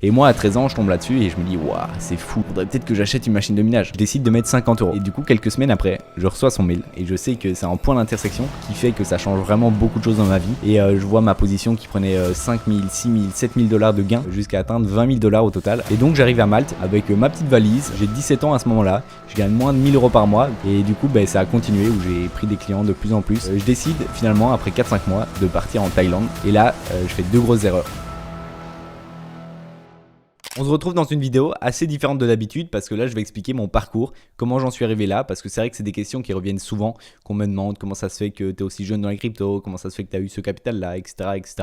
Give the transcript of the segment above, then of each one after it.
Et moi à 13 ans je tombe là-dessus et je me dis waouh c'est fou, faudrait peut-être que j'achète une machine de minage. Je décide de mettre 50 €. Et du coup quelques semaines après, je reçois son mail et je sais que c'est un point d'intersection qui fait que ça change vraiment beaucoup de choses dans ma vie. Et je vois ma position qui prenait 5 000, 6 000, 7 000 $ de gains jusqu'à atteindre 20 000 $ au total. Et donc j'arrive à Malte avec ma petite valise, j'ai 17 ans à ce moment-là, je gagne moins de 1 000 € par mois et du coup ça a continué où j'ai pris des clients de plus en plus. Je décide finalement après 4-5 mois de partir en Thaïlande et là je fais deux grosses erreurs. On se retrouve dans une vidéo assez différente de d'habitude parce que là je vais expliquer mon parcours, comment j'en suis arrivé là, parce que c'est vrai que c'est des questions qui reviennent souvent, qu'on me demande comment ça se fait que tu es aussi jeune dans les cryptos, comment ça se fait que tu as eu ce capital là, etc., etc.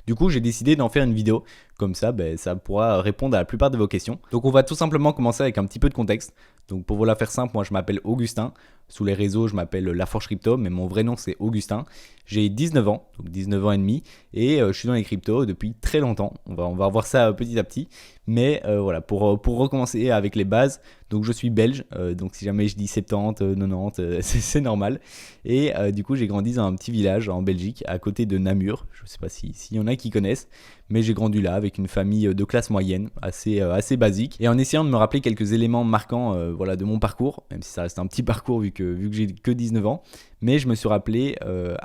Du coup j'ai décidé d'en faire une vidéo, comme ça ça pourra répondre à la plupart de vos questions. Donc on va tout simplement commencer avec un petit peu de contexte. Donc pour vous la faire simple, moi je m'appelle Augustin, sous les réseaux je m'appelle Laforge Crypto, mais mon vrai nom c'est Augustin. J'ai 19 ans, donc 19 ans et demi, et je suis dans les cryptos depuis très longtemps. On va voir ça petit à petit. Mais voilà, pour recommencer avec les bases, donc je suis belge, donc si jamais je dis 70, 90, c'est normal. Et du coup, j'ai grandi dans un petit village en Belgique, à côté de Namur. Je ne sais pas s'il y en a qui connaissent, mais j'ai grandi là avec une famille de classe moyenne, assez basique. Et en essayant de me rappeler quelques éléments marquants voilà, de mon parcours, même si ça reste un petit parcours vu que j'ai que 19 ans, mais je me suis rappelé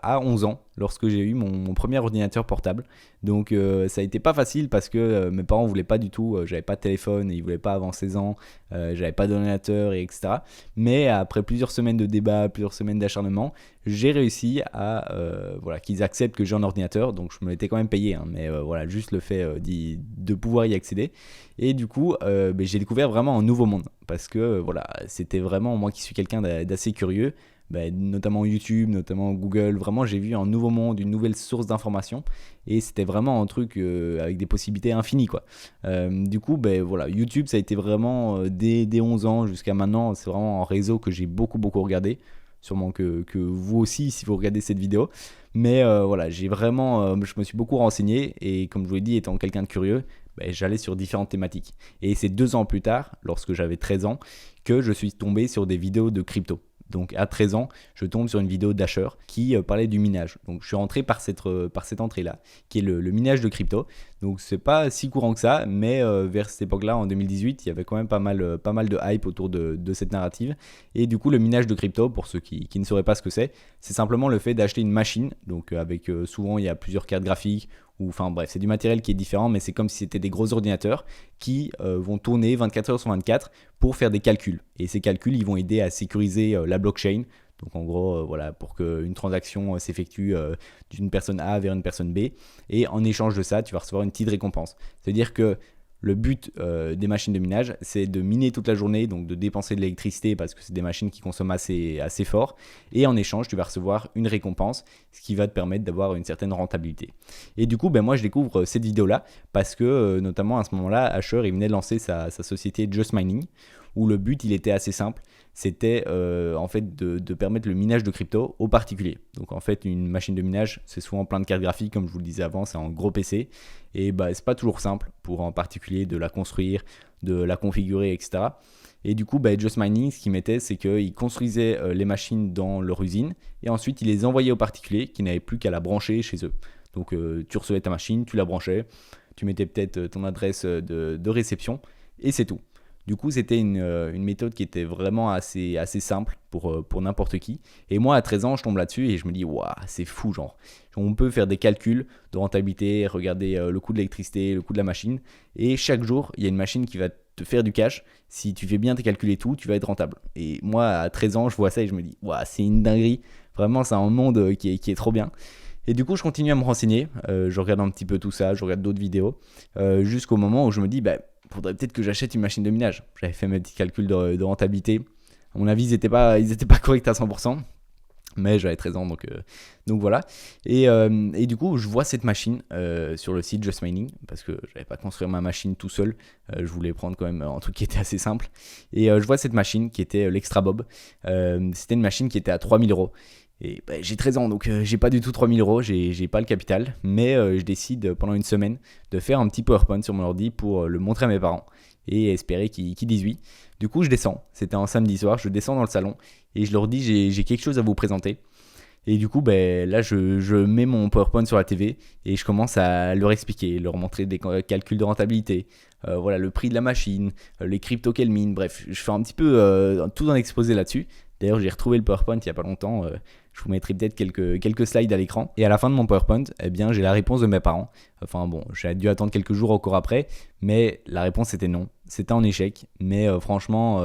à 11 ans, lorsque j'ai eu mon premier ordinateur portable. Donc ça a été pas facile parce que mes parents voulaient pas du tout, j'avais pas de téléphone, ils voulaient pas avant 16 ans, j'avais pas d'ordinateur, etc. Mais après plusieurs semaines de débat, plusieurs semaines d'acharnement, j'ai réussi à voilà, qu'ils acceptent que j'ai un ordinateur. Donc je me l'étais quand même payé, hein, mais voilà, juste le fait de pouvoir y accéder. Et du coup, j'ai découvert vraiment un nouveau monde parce que voilà, c'était vraiment moi qui suis quelqu'un d'assez curieux. Notamment YouTube, notamment Google, vraiment j'ai vu un nouveau monde, une nouvelle source d'information et c'était vraiment un truc avec des possibilités infinies quoi. Du coup voilà, YouTube ça a été vraiment dès 11 ans jusqu'à maintenant, c'est vraiment un réseau que j'ai beaucoup regardé, sûrement que vous aussi si vous regardez cette vidéo, mais voilà, j'ai vraiment, je me suis beaucoup renseigné et comme je vous l'ai dit, étant quelqu'un de curieux, j'allais sur différentes thématiques. Et c'est 2 ans plus tard, lorsque j'avais 13 ans, que je suis tombé sur des vidéos de crypto. Donc à 13 ans, je tombe sur une vidéo d'Asher qui parlait du minage. Donc je suis rentré par cette entrée-là, qui est le minage de crypto. Donc c'est pas si courant que ça, mais vers cette époque-là, en 2018, il y avait quand même pas mal de hype autour de cette narrative. Et du coup, le minage de crypto, pour ceux qui ne sauraient pas ce que c'est simplement le fait d'acheter une machine. Donc avec souvent, il y a plusieurs cartes graphiques, ou enfin bref, c'est du matériel qui est différent, mais c'est comme si c'était des gros ordinateurs qui vont tourner 24 heures sur 24 pour faire des calculs. Et ces calculs, ils vont aider à sécuriser la blockchain. Donc en gros, voilà, pour qu'une transaction s'effectue d'une personne A vers une personne B. Et en échange de ça, tu vas recevoir une petite récompense. C'est-à-dire que le but des machines de minage, c'est de miner toute la journée, donc de dépenser de l'électricité parce que c'est des machines qui consomment assez fort. Et en échange, tu vas recevoir une récompense, ce qui va te permettre d'avoir une certaine rentabilité. Et du coup, moi, je découvre cette vidéo-là parce que, notamment à ce moment-là, Asher, il venait de lancer sa société Just Mining, où le but, il était assez simple. C'était en fait de permettre le minage de crypto aux particuliers. Donc en fait, une machine de minage, c'est souvent plein de cartes graphiques, comme je vous le disais avant, c'est un gros PC. Et c'est pas toujours simple pour un particulier de la construire, de la configurer, etc. Et du coup, Just Mining, ce qu'ils mettaient, c'est qu'ils construisaient les machines dans leur usine et ensuite ils les envoyaient aux particuliers qui n'avaient plus qu'à la brancher chez eux. Donc tu recevais ta machine, tu la branchais, tu mettais peut-être ton adresse de réception et c'est tout. Du coup, c'était une méthode qui était vraiment assez simple pour n'importe qui. Et moi, à 13 ans, je tombe là-dessus et je me dis, waouh, c'est fou, genre. On peut faire des calculs de rentabilité, regarder le coût de l'électricité, le coût de la machine. Et chaque jour, il y a une machine qui va te faire du cash. Si tu fais bien tes calculs et tout, tu vas être rentable. Et moi, à 13 ans, je vois ça et je me dis, waouh, c'est une dinguerie. Vraiment, c'est un monde qui est trop bien. Et du coup, je continue à me renseigner. Je regarde un petit peu tout ça, je regarde d'autres vidéos. Jusqu'au moment où je me dis, faudrait peut-être que j'achète une machine de minage. J'avais fait mes petits calculs de rentabilité. À mon avis, ils étaient pas corrects à 100%. Mais j'avais 13 ans, donc voilà. Et du coup, je vois cette machine sur le site Just Mining, parce que je n'avais pas construit ma machine tout seul. Je voulais prendre quand même un truc qui était assez simple. Et je vois cette machine qui était l'Extra Bob. C'était une machine qui était à 3 000 €. Et j'ai 13 ans, donc j'ai pas du tout 3 000 €, j'ai pas le capital. Mais je décide pendant une semaine de faire un petit PowerPoint sur mon ordi pour le montrer à mes parents et espérer qu'ils disent oui. Du coup, je descends. C'était un samedi soir, je descends dans le salon et je leur dis j'ai quelque chose à vous présenter. Et du coup, là, je mets mon PowerPoint sur la TV et je commence à leur expliquer, leur montrer des calculs de rentabilité, voilà, le prix de la machine, les cryptos qu'elle mine, bref, je fais un petit peu tout un exposé là-dessus. D'ailleurs, j'ai retrouvé le PowerPoint il n'y a pas longtemps. Je vous mettrai peut-être quelques slides à l'écran. Et à la fin de mon PowerPoint, eh bien, j'ai la réponse de mes parents. Enfin bon, j'ai dû attendre quelques jours encore après, mais la réponse était non. C'était un échec. Mais franchement,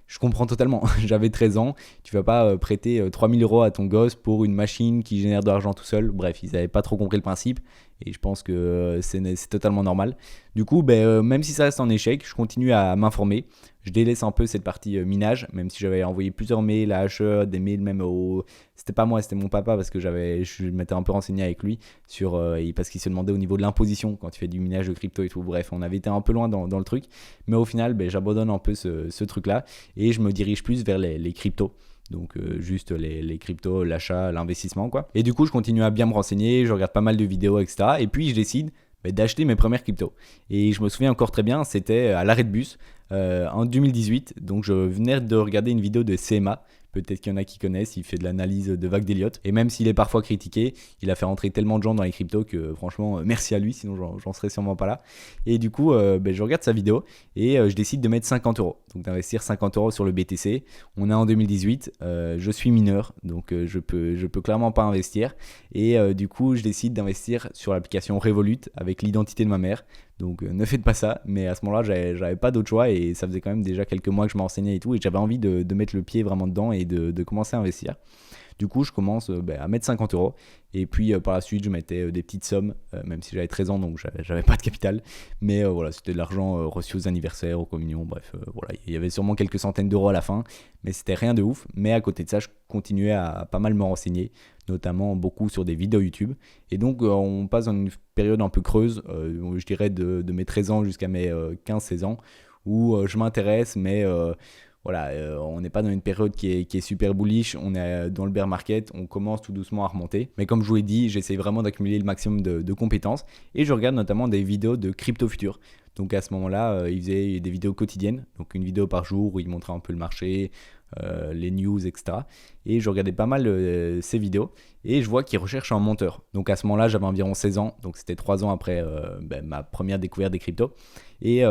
je comprends totalement. J'avais 13 ans. Tu vas pas prêter 3000 euros à ton gosse pour une machine qui génère de l'argent tout seul. Bref, ils n'avaient pas trop compris le principe. Et je pense que c'est totalement normal. Du coup, même si ça reste un échec, je continue à m'informer. Je délaisse un peu cette partie minage, même si j'avais envoyé plusieurs mails à Asher, des mails même au... C'était pas moi, c'était mon papa parce que je m'étais un peu renseigné avec lui sur parce qu'il se demandait au niveau de l'imposition quand tu fais du minage de crypto et tout. Bref, on avait été un peu loin dans le truc. Mais au final, j'abandonne un peu ce truc-là et je me dirige plus vers les cryptos. Donc juste les cryptos, l'achat, l'investissement quoi. Et du coup je continue à bien me renseigner, je regarde pas mal de vidéos etc. Et puis je décide d'acheter mes premières cryptos. Et je me souviens encore très bien, c'était à l'arrêt de bus en 2018. Donc je venais de regarder une vidéo de CMA. Peut-être qu'il y en a qui connaissent, il fait de l'analyse de vagues d'Elliott. Et même s'il est parfois critiqué, il a fait rentrer tellement de gens dans les cryptos que franchement, merci à lui, sinon j'en serais sûrement pas là. Et du coup, je regarde sa vidéo et je décide de mettre 50 euros. Donc d'investir 50 euros sur le BTC. On est en 2018, je suis mineur, donc je peux clairement pas investir. Et du coup, je décide d'investir sur l'application Revolut avec l'identité de ma mère. Donc ne faites pas ça, mais à ce moment-là j'avais pas d'autre choix et ça faisait quand même déjà quelques mois que je m'enseignais et tout et j'avais envie de mettre le pied vraiment dedans et de commencer à investir. Du coup je commence à mettre 50 euros et puis par la suite je mettais des petites sommes, même si j'avais 13 ans donc j'avais pas de capital, mais voilà c'était de l'argent reçu aux anniversaires, aux communions, bref voilà, il y avait sûrement quelques centaines d'euros à la fin, mais c'était rien de ouf. Mais à côté de ça je continuais à pas mal me renseigner, notamment beaucoup sur des vidéos YouTube. Et donc on passe dans une période un peu creuse, je dirais de mes 13 ans jusqu'à mes 15-16 ans, où je m'intéresse, mais voilà, on n'est pas dans une période qui est super bullish, on est dans le bear market, on commence tout doucement à remonter. Mais comme je vous l'ai dit, j'essaie vraiment d'accumuler le maximum de compétences et je regarde notamment des vidéos de Crypto Future. Donc à ce moment-là, il faisait des vidéos quotidiennes, donc une vidéo par jour où il montrait un peu le marché, les news, etc. Et je regardais pas mal ces vidéos et je vois qu'il recherche un monteur. Donc à ce moment-là, j'avais environ 16 ans, donc c'était 3 ans après ma première découverte des cryptos. Et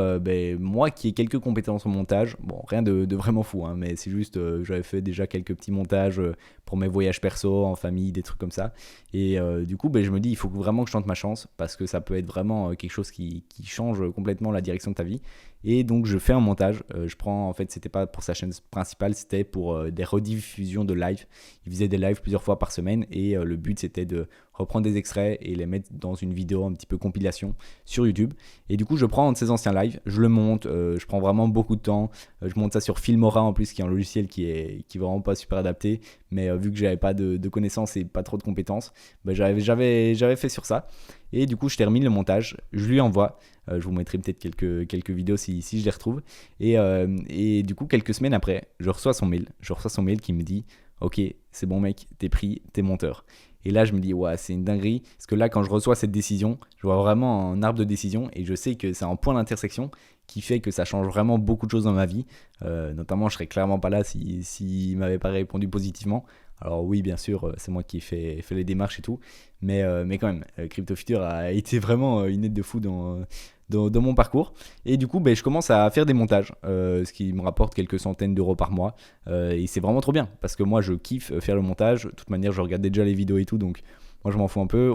moi qui ai quelques compétences en montage, bon rien de vraiment fou, hein, mais c'est juste j'avais fait déjà quelques petits montages pour mes voyages perso, en famille, des trucs comme ça. Et du coup je me dis il faut vraiment que je tente ma chance parce que ça peut être vraiment quelque chose qui change complètement la direction de ta vie. Et donc je fais un montage, je prends, en fait c'était pas pour sa chaîne principale, c'était pour des rediffusions de live. Il faisait des lives plusieurs fois par semaine et le but c'était de reprendre des extraits et les mettre dans une vidéo un petit peu compilation sur YouTube. Et du coup je prends un de ces anciens lives, je le monte, je prends vraiment beaucoup de temps, je monte ça sur Filmora en plus qui est un logiciel qui est vraiment pas super adapté, mais vu que j'avais pas de connaissances et pas trop de compétences, j'avais fait sur ça. Et du coup je termine le montage, je lui envoie, je vous mettrai peut-être quelques vidéos si je les retrouve. Et du coup quelques semaines après, je reçois son mail qui me dit ok c'est bon mec, t'es pris, t'es monteur. Et là, je me dis, ouais, c'est une dinguerie. Parce que là, quand je reçois cette décision, je vois vraiment un arbre de décision et je sais que c'est un point d'intersection qui fait que ça change vraiment beaucoup de choses dans ma vie. Notamment, je serais clairement pas là s'il m'avait pas répondu positivement. Alors oui, bien sûr, c'est moi qui ai fait les démarches et tout. Mais quand même, Crypto Future a été vraiment une aide de fou dans mon parcours. Et du coup je commence à faire des montages, ce qui me rapporte quelques centaines d'euros par mois, et c'est vraiment trop bien parce que moi je kiffe faire le montage. De toute manière je regarde déjà les vidéos et tout, donc moi je m'en fous un peu.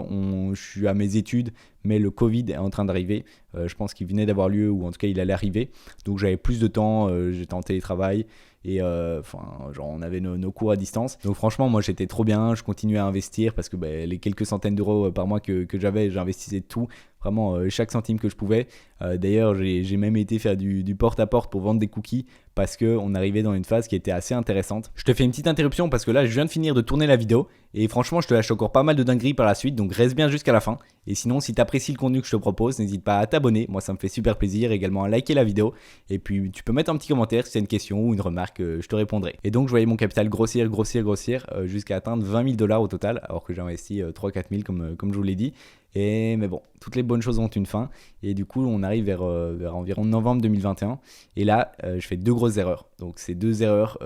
Je suis à mes études mais le Covid est en train d'arriver, je pense qu'il venait d'avoir lieu ou en tout cas il allait arriver, donc j'avais plus de temps, j'étais en télétravail et on avait nos cours à distance, donc franchement moi j'étais trop bien, je continuais à investir parce que les quelques centaines d'euros par mois que j'avais, j'investissais tout, vraiment chaque centime que je pouvais. D'ailleurs j'ai même été faire du porte-à-porte pour vendre des cookies parce qu'on arrivait dans une phase qui était assez intéressante. Je te fais une petite interruption parce que là je viens de finir de tourner la vidéo et franchement je te lâche encore pas mal de dingueries par la suite, donc reste bien jusqu'à la fin. Et sinon si t'apprécies le contenu que je te propose, n'hésite pas à t'abonner, moi ça me fait super plaisir, également à liker la vidéo et puis tu peux mettre un petit commentaire si tu as une question ou une remarque, je te répondrai. Et donc je voyais mon capital grossir jusqu'à atteindre 20 000 $ au total alors que j'ai investi 3-4 000 comme je vous l'ai dit. Mais bon, toutes les bonnes choses ont une fin. Et du coup, on arrive vers environ novembre 2021. Et là, je fais 2 grosses erreurs. Donc, c'est 2 erreurs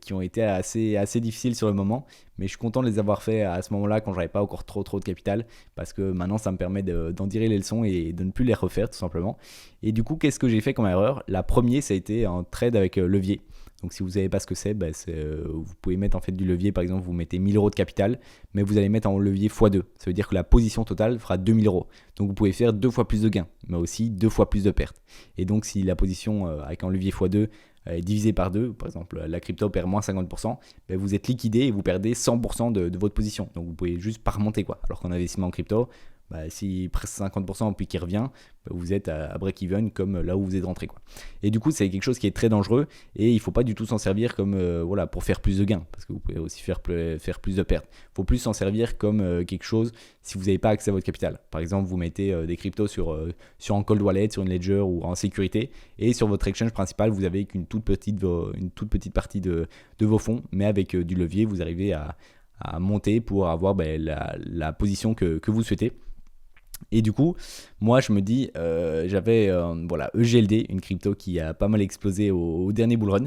qui ont été assez difficiles sur le moment. Mais je suis content de les avoir fait à ce moment-là quand j'avais pas encore trop de capital. Parce que maintenant, ça me permet d'en tirer les leçons et de ne plus les refaire tout simplement. Et du coup, qu'est-ce que j'ai fait comme erreur? La première, ça a été un trade avec levier. Donc si vous ne savez pas ce que c'est, vous pouvez mettre en fait du levier. Par exemple, vous mettez 1000 euros de capital, mais vous allez mettre en levier x2. Ça veut dire que la position totale fera 2000 euros. Donc vous pouvez faire 2 fois plus de gains, mais aussi 2 fois plus de pertes. Et donc si la position avec un levier x2 est divisée par 2, par exemple la crypto perd moins 50%, vous êtes liquidé et vous perdez 100% de votre position. Donc vous pouvez juste pas remonter quoi. Alors qu'en investissement en crypto, si presque 50% puis qu'il revient, vous êtes à break-even comme là où vous êtes rentré quoi. Et du coup c'est quelque chose qui est très dangereux et il ne faut pas du tout s'en servir comme pour faire plus de gains, parce que vous pouvez aussi faire plus de pertes. Il faut plus s'en servir comme quelque chose si vous n'avez pas accès à votre capital. Par exemple, vous mettez des cryptos sur un cold wallet, sur une ledger ou en sécurité, et sur votre exchange principal vous avez qu'une toute petite partie de vos fonds, mais avec du levier vous arrivez à monter pour avoir la position que vous souhaitez. Et du coup, moi je me dis, j'avais EGLD, une crypto qui a pas mal explosé au dernier bull run.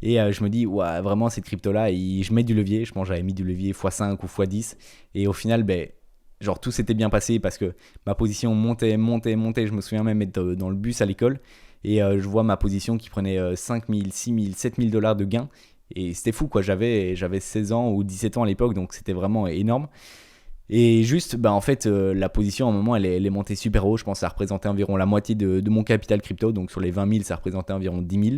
Et je me dis, ouais, vraiment cette crypto-là, je mets du levier. Je pense que j'avais mis du levier x5 ou x10. Et au final, tout s'était bien passé parce que ma position montait. Je me souviens même être dans le bus à l'école. Et je vois ma position qui prenait 5 000, 6 000, 7 000 dollars de gains. Et c'était fou, quoi. J'avais 16 ans ou 17 ans à l'époque, donc c'était vraiment énorme. Et juste, en fait, la position, à un moment, elle est montée super haut. Je pense que ça représentait environ la moitié de mon capital crypto. Donc, sur les 20 000, ça représentait environ 10 000.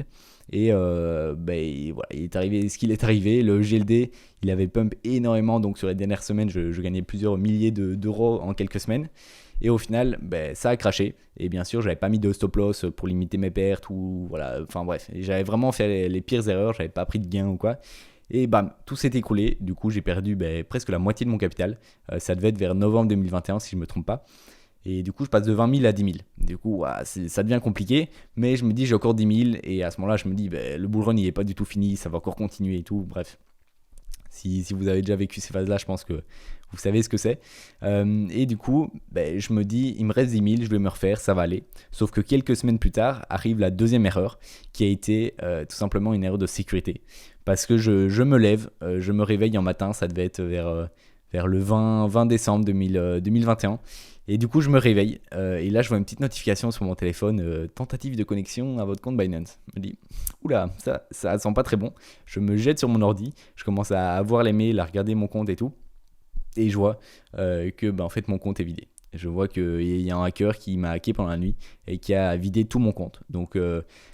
Et voilà, il est arrivé ce qu'il est arrivé. Le GLD, il avait pump énormément. Donc, sur les dernières semaines, je gagnais plusieurs milliers d'euros en quelques semaines. Et au final, ça a craché. Et bien sûr, j'avais pas mis de stop loss pour limiter mes pertes. Ou voilà, enfin bref, j'avais vraiment fait les pires erreurs. J'avais pas pris de gain ou quoi. Et bam, tout s'est écroulé. Du coup, j'ai perdu presque la moitié de mon capital. Ça devait être vers novembre 2021, si je ne me trompe pas. Et du coup, je passe de 20 000 à 10 000. Du coup, ça devient compliqué. Mais je me dis, j'ai encore 10 000. Et à ce moment-là, je me dis, le bull run, il n'est pas du tout fini. Ça va encore continuer et tout. Bref. Si vous avez déjà vécu ces phases-là, je pense que vous savez ce que c'est. Et du coup, je me dis, il me reste 10 000, je vais me refaire, ça va aller. Sauf que quelques semaines plus tard, arrive la deuxième erreur, qui a été tout simplement une erreur de sécurité. Parce que je me lève, je me réveille un matin, ça devait être vers le 20 décembre 2021. Et du coup, je me réveille et là, je vois une petite notification sur mon téléphone, tentative de connexion à votre compte Binance. Je me dis, oula, ça sent pas très bon. Je me jette sur mon ordi, je commence à voir les mails, à regarder mon compte et tout. Et je vois que en fait, mon compte est vidé. Je vois qu'il y a un hacker qui m'a hacké pendant la nuit et qui a vidé tout mon compte. Donc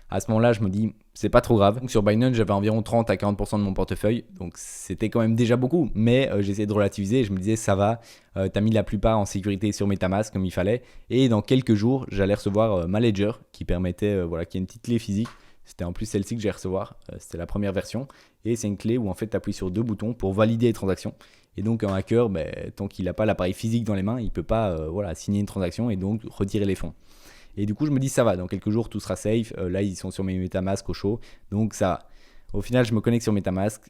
à ce moment-là, je me dis, c'est pas trop grave. Donc, sur Binance, j'avais environ 30 à 40% de mon portefeuille. Donc c'était quand même déjà beaucoup. Mais j'essayais de relativiser. Je me disais, ça va, t'as mis la plupart en sécurité sur MetaMask comme il fallait. Et dans quelques jours, j'allais recevoir ma Ledger qui permettait, qui a une petite clé physique. C'était en plus celle-ci que j'ai recevoir. C'était la première version. Et c'est une clé où en fait, tu appuies sur 2 boutons pour valider les transactions. Et donc un hacker, tant qu'il n'a pas l'appareil physique dans les mains, il ne peut pas signer une transaction et donc retirer les fonds. Et du coup, je me dis, ça va, dans quelques jours, tout sera safe. Là, ils sont sur mes MetaMask au chaud, donc ça va. Au final, je me connecte sur MetaMask.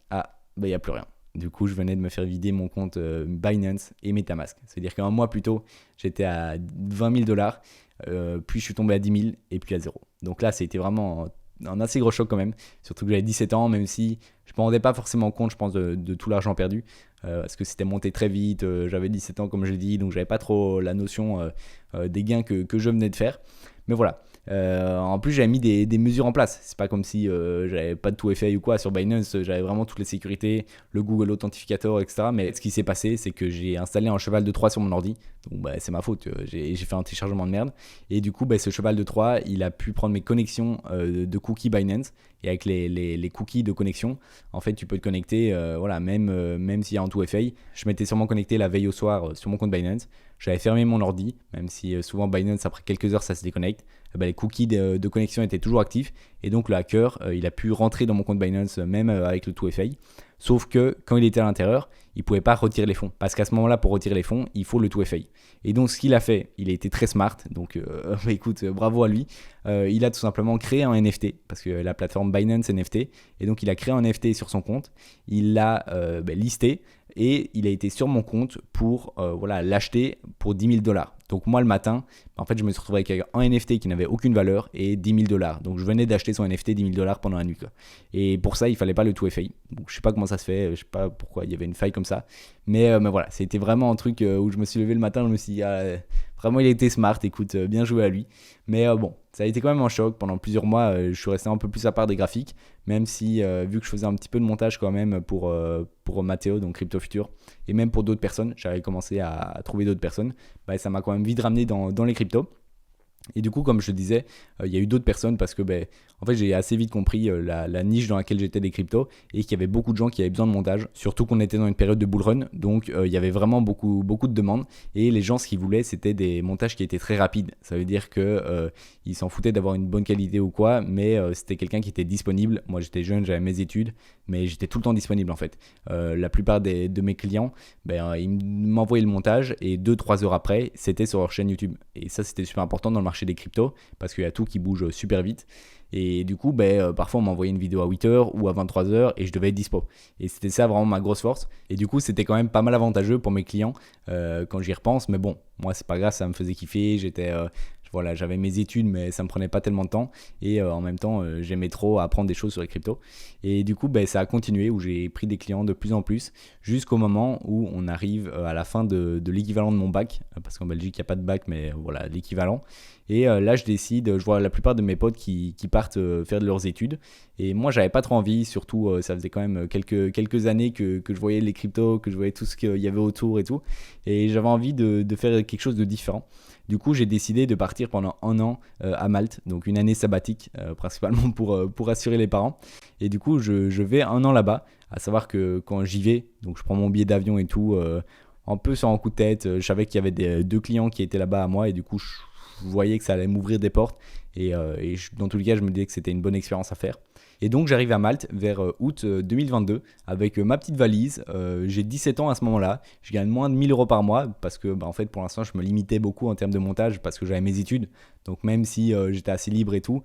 Il n'y a plus rien. Du coup, je venais de me faire vider mon compte Binance et MetaMask. C'est-à-dire qu'un mois plus tôt, j'étais à 20 000 dollars, puis je suis tombé à 10 000 et puis à 0. Donc là, c'était vraiment un assez gros choc quand même. Surtout que j'avais 17 ans, même si je ne me rendais pas forcément compte, je pense, de tout l'argent perdu. Parce que c'était monté très vite, j'avais 17 ans comme je l'ai dit, donc j'avais pas trop la notion des gains que je venais de faire. Mais voilà. En plus, j'avais mis des mesures en place. C'est pas comme si j'avais pas de tout effet ou quoi sur Binance. J'avais vraiment toutes les sécurités, le Google Authentificator, etc. Mais ce qui s'est passé, c'est que j'ai installé un cheval de Troie sur mon ordi. Donc c'est ma faute. J'ai fait un téléchargement de merde. Et du coup, ce cheval de Troie, il a pu prendre mes connexions de cookies Binance. Et avec les cookies de connexion, en fait, tu peux te connecter, même s'il y a un 2FA. Je m'étais sûrement connecté la veille au soir sur mon compte Binance. J'avais fermé mon ordi, même si souvent Binance, après quelques heures, ça se déconnecte. Les cookies de connexion étaient toujours actifs. Et donc, le hacker, il a pu rentrer dans mon compte Binance, même avec le 2FA. Sauf que quand il était à l'intérieur, il ne pouvait pas retirer les fonds. Parce qu'à ce moment-là, pour retirer les fonds, il faut le 2FA. Et donc, ce qu'il a fait, il a été très smart. Donc, écoute, bravo à lui. Il a tout simplement créé un NFT. Parce que la plateforme Binance NFT. Et donc, il a créé un NFT sur son compte. Il l'a listé. et il a été sur mon compte pour l'acheter pour 10 000 $. Donc moi le matin, en fait je me suis retrouvé avec un NFT qui n'avait aucune valeur et 10 000 $. Donc je venais d'acheter son NFT 10 000 $ pendant la nuit, quoi. Et pour ça il fallait pas le 2FA. Donc je sais pas comment ça se fait, je sais pas pourquoi il y avait une faille comme ça. Mais voilà, c'était vraiment un truc où je me suis levé le matin, je me suis dit vraiment il a été smart, écoute, bien joué à lui. Mais bon, ça a été quand même un choc. Pendant plusieurs mois, je suis resté un peu plus à part des graphiques, même si vu que je faisais un petit peu de montage quand même pour Mathéo, donc Crypto Future, et même pour d'autres personnes, j'avais commencé à trouver d'autres personnes, ça m'a quand même vite ramené dans les cryptos. Et du coup, comme je te disais, il y a eu d'autres personnes parce que en fait, j'ai assez vite compris la niche dans laquelle j'étais des cryptos et qu'il y avait beaucoup de gens qui avaient besoin de montage, surtout qu'on était dans une période de bull run, donc il y avait vraiment beaucoup de demandes et les gens ce qu'ils voulaient c'était des montages qui étaient très rapides. Ça veut dire que ils s'en foutaient d'avoir une bonne qualité ou quoi, mais c'était quelqu'un qui était disponible. Moi, j'étais jeune, j'avais mes études, mais j'étais tout le temps disponible en fait. La plupart de mes clients, ils m'envoyaient le montage et 2-3 heures après, c'était sur leur chaîne YouTube. Et ça, c'était super important dans le marché des cryptos parce qu'il y a tout qui bouge super vite. Et du coup, parfois on m'envoyait une vidéo à 8h ou à 23h et je devais être dispo. Et c'était ça vraiment ma grosse force. Et du coup, c'était quand même pas mal avantageux pour mes clients quand j'y repense. Mais bon, moi, c'est pas grave, ça me faisait kiffer. J'avais mes études, mais ça me prenait pas tellement de temps. Et en même temps, j'aimais trop apprendre des choses sur les cryptos. Et du coup, ça a continué où j'ai pris des clients de plus en plus jusqu'au moment où on arrive à la fin de l'équivalent de mon bac. Parce qu'en Belgique, il n'y a pas de bac, mais voilà, l'équivalent. Et là, je vois la plupart de mes potes qui partent faire de leurs études. Et moi, j'avais pas trop envie, surtout ça faisait quand même quelques années que je voyais les cryptos, que je voyais tout ce qu'il y avait autour et tout. Et j'avais envie de faire quelque chose de différent. Du coup, j'ai décidé de partir pendant un an à Malte, donc une année sabbatique, principalement pour assurer les parents. Et du coup, je vais un an là-bas, à savoir que quand j'y vais, donc je prends mon billet d'avion et tout, un peu sur un coup de tête. Je savais qu'il y avait deux clients qui étaient là-bas à moi, et du coup, je voyais que ça allait m'ouvrir des portes. Dans tous les cas, je me disais que c'était une bonne expérience à faire. Et donc j'arrive à Malte vers août 2022 avec ma petite valise. J'ai 17 ans à ce moment-là. Je gagne moins de 1 000 € par mois parce que en fait pour l'instant je me limitais beaucoup en termes de montage parce que j'avais mes études. Donc même si j'étais assez libre et tout,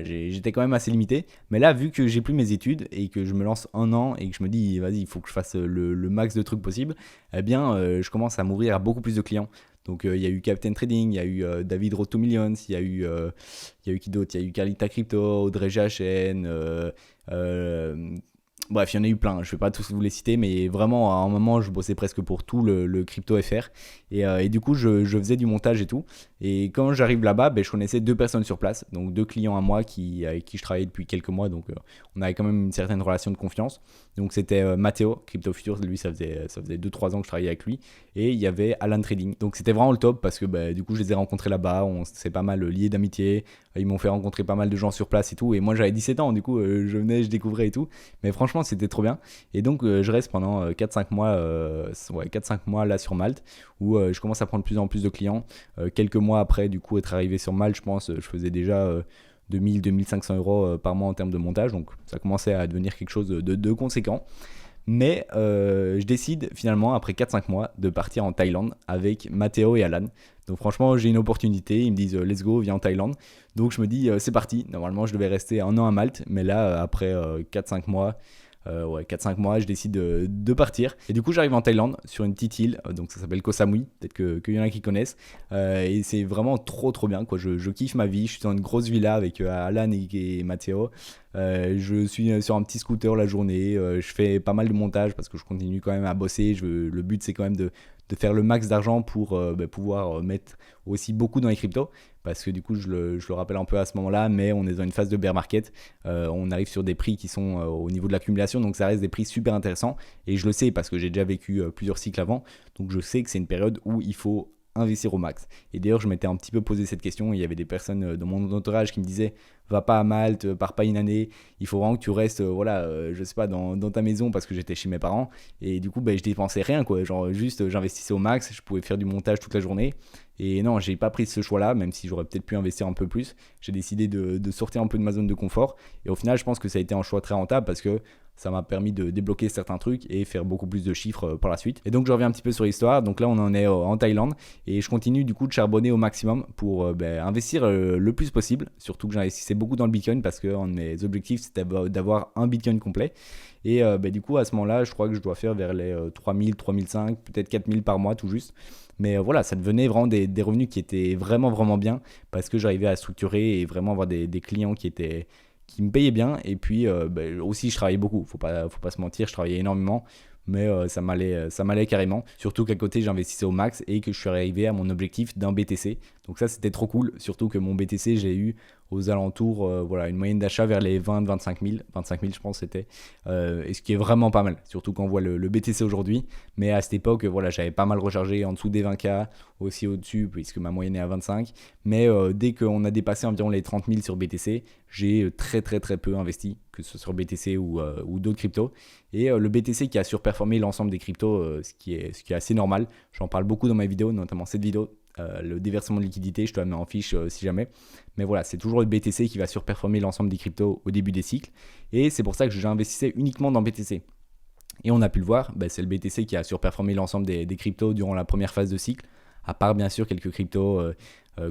j'étais quand même assez limité. Mais là vu que j'ai plus mes études et que je me lance un an et que je me dis vas-y il faut que je fasse le max de trucs possible, je commence à m'ouvrir à beaucoup plus de clients. Donc il y a eu Captain Trading, il y a eu David Road to Millions, il y a eu qui d'autre? Il y a eu Carlita Crypto, Audrey GHN, bref, il y en a eu plein, je ne vais pas tous vous les citer, mais vraiment à un moment je bossais presque pour tout le crypto FR et du coup je faisais du montage et tout. Et quand j'arrive là-bas, je connaissais 2 personnes sur place, donc 2 clients à moi avec qui je travaillais depuis quelques mois, donc on avait quand même une certaine relation de confiance. Donc c'était Mathéo, Crypto Future, lui ça faisait 2-3 ans que je travaillais avec lui, et il y avait Alan Trading. Donc c'était vraiment le top parce que du coup je les ai rencontrés là-bas, on s'est pas mal liés d'amitié, ils m'ont fait rencontrer pas mal de gens sur place et tout, et moi j'avais 17 ans, du coup je venais, je découvrais et tout, mais franchement c'était trop bien. Et donc je reste pendant 4-5 mois là sur Malte, où je commence à prendre de plus en plus de clients. Quelques mois après du coup être arrivé sur Malte, je pense je faisais déjà 2 000-2 500 € par mois en termes de montage, donc ça commençait à devenir quelque chose de conséquent. Mais je décide finalement après 4-5 mois de partir en Thaïlande avec Mathéo et Alan. Donc franchement j'ai une opportunité, ils me disent let's go, viens en Thaïlande. Donc je me dis c'est parti. Normalement je devais rester un an à Malte, mais là après 4-5 mois, 4-5 mois, je décide de partir. Et du coup, j'arrive en Thaïlande sur une petite île, donc ça s'appelle Koh Samui, peut-être qu'il y en a qui connaissent. Et c'est vraiment trop bien, quoi. Je kiffe ma vie, je suis dans une grosse villa avec Alan et Mathéo. Je suis sur un petit scooter la journée, je fais pas mal de montage parce que je continue quand même à bosser. Le but, c'est quand même de faire le max d'argent pour pouvoir mettre aussi beaucoup dans les cryptos. Parce que du coup, je le rappelle un peu à ce moment-là, mais on est dans une phase de bear market. On arrive sur des prix qui sont au niveau de l'accumulation, donc ça reste des prix super intéressants. Et je le sais parce que j'ai déjà vécu plusieurs cycles avant. Donc je sais que c'est une période où il faut investir au max. Et d'ailleurs, je m'étais un petit peu posé cette question. Il y avait des personnes de mon entourage qui me disaient va pas à Malte, pars pas une année. Il faut vraiment que tu restes, je sais pas, dans ta maison parce que j'étais chez mes parents. Et du coup, je dépensais rien, quoi. Genre, juste, j'investissais au max. Je pouvais faire du montage toute la journée. Et non, j'ai pas pris ce choix-là, même si j'aurais peut-être pu investir un peu plus. J'ai décidé de sortir un peu de ma zone de confort. Et au final, je pense que ça a été un choix très rentable parce que ça m'a permis de débloquer certains trucs et faire beaucoup plus de chiffres par la suite. Et donc je reviens un petit peu sur l'histoire. Donc là on en est en Thaïlande et je continue du coup de charbonner au maximum pour investir le plus possible. Surtout que j'investissais beaucoup dans le Bitcoin parce que un de mes objectifs c'était d'avoir un Bitcoin complet. Et du coup, à ce moment-là, je crois que je dois faire vers les 3000, 3005, peut-être 4000 par mois tout juste. Mais voilà, ça devenait vraiment des revenus qui étaient vraiment, vraiment bien parce que j'arrivais à structurer et vraiment avoir des clients qui me payaient bien. Et puis aussi, je travaillais beaucoup. Faut pas se mentir, je travaillais énormément. Mais ça m'allait carrément. Surtout qu'à côté, j'investissais au max et que je suis arrivé à mon objectif d'un BTC. Donc ça, c'était trop cool. Surtout que mon BTC, j'ai eu aux alentours, une moyenne d'achat vers les 20-25 000. 25 000, je pense, c'était. Et ce qui est vraiment pas mal. Surtout quand on voit le BTC aujourd'hui. Mais à cette époque, j'avais pas mal rechargé en dessous des 20K, aussi au-dessus, puisque ma moyenne est à 25. Mais dès qu'on a dépassé environ les 30 000 sur BTC, j'ai très très très peu investi, que ce soit sur BTC ou d'autres cryptos. Et le BTC qui a surperformé l'ensemble des cryptos, ce qui est assez normal. J'en parle beaucoup dans mes vidéos, notamment cette vidéo. Le déversement de liquidité, je te la mets en fiche si jamais. Mais voilà, c'est toujours le BTC qui va surperformer l'ensemble des cryptos au début des cycles. Et c'est pour ça que j'investissais uniquement dans BTC. Et on a pu le voir, c'est le BTC qui a surperformé l'ensemble des cryptos durant la première phase de cycle. À part bien sûr quelques cryptos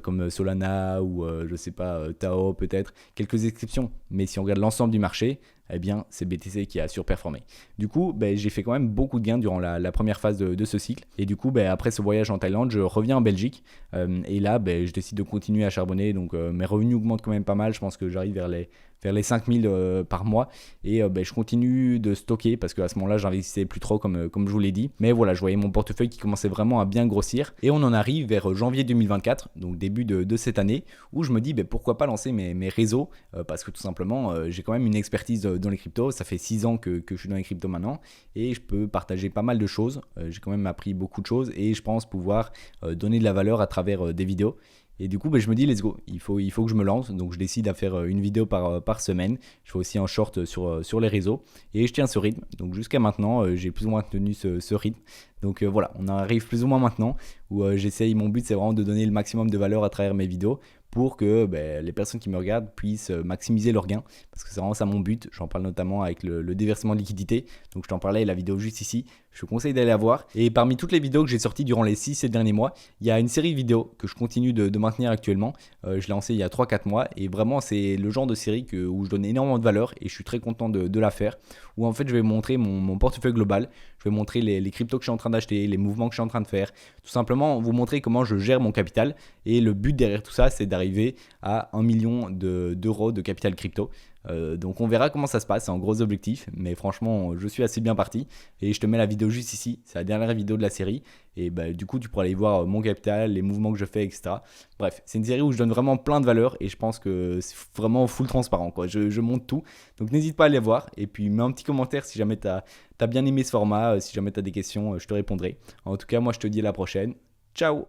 comme Solana ou je sais pas, Tao peut-être, quelques exceptions. Mais si on regarde l'ensemble du marché, eh bien c'est BTC qui a surperformé. Du coup, j'ai fait quand même beaucoup de gains durant la première phase de ce cycle. Et du coup, après ce voyage en Thaïlande, je reviens en Belgique. Et là, je décide de continuer à charbonner. Donc mes revenus augmentent quand même pas mal. Je pense que j'arrive vers les 5000 par mois. Et je continue de stocker parce qu'à ce moment-là, j'investissais plus trop comme je vous l'ai dit. Mais voilà, je voyais mon portefeuille qui commençait vraiment à bien grossir. Et on en arrive vers janvier 2024, donc début de cette année, où je me dis pourquoi pas lancer mes réseaux parce que tout simplement, j'ai quand même une expertise dans les cryptos. Ça fait 6 ans que je suis dans les cryptos maintenant et je peux partager pas mal de choses. J'ai quand même appris beaucoup de choses et je pense pouvoir donner de la valeur à travers des vidéos. Et du coup, je me dis, let's go, il faut que je me lance. Donc, je décide à faire une vidéo par semaine. Je fais aussi un short sur les réseaux. Et je tiens ce rythme. Donc, jusqu'à maintenant, j'ai plus ou moins tenu ce rythme. Donc, voilà, on arrive plus ou moins maintenant où j'essaye. Mon but, c'est vraiment de donner le maximum de valeur à travers mes vidéos pour que les personnes qui me regardent puissent maximiser leurs gains. Parce que c'est vraiment ça mon but. J'en parle notamment avec le déversement de liquidité. Donc, je t'en parlais, la vidéo juste ici. Je te conseille d'aller la voir. Et parmi toutes les vidéos que j'ai sorties durant les 6 derniers mois, il y a une série de vidéos que je continue de maintenir actuellement. Je l'ai lancée il y a 3-4 mois. Et vraiment, c'est le genre de série où je donne énormément de valeur. Et je suis très content de la faire. Où en fait, je vais montrer mon portefeuille global. Je vais montrer les cryptos que je suis en train d'acheter, les mouvements que je suis en train de faire. Tout simplement, vous montrer comment je gère mon capital. Et le but derrière tout ça, c'est d'arriver à 1 million d'euros de capital crypto. Donc on verra comment ça se passe, c'est un gros objectif, mais franchement je suis assez bien parti et je te mets la vidéo juste ici, c'est la dernière vidéo de la série et du coup tu pourras aller voir mon capital, les mouvements que je fais, etc. Bref, c'est une série où je donne vraiment plein de valeur et je pense que c'est vraiment full transparent quoi. Je montre tout, donc n'hésite pas à aller voir et puis mets un petit commentaire si jamais t'as bien aimé ce format, si jamais t'as des questions je te répondrai. En tout cas moi je te dis à la prochaine, ciao.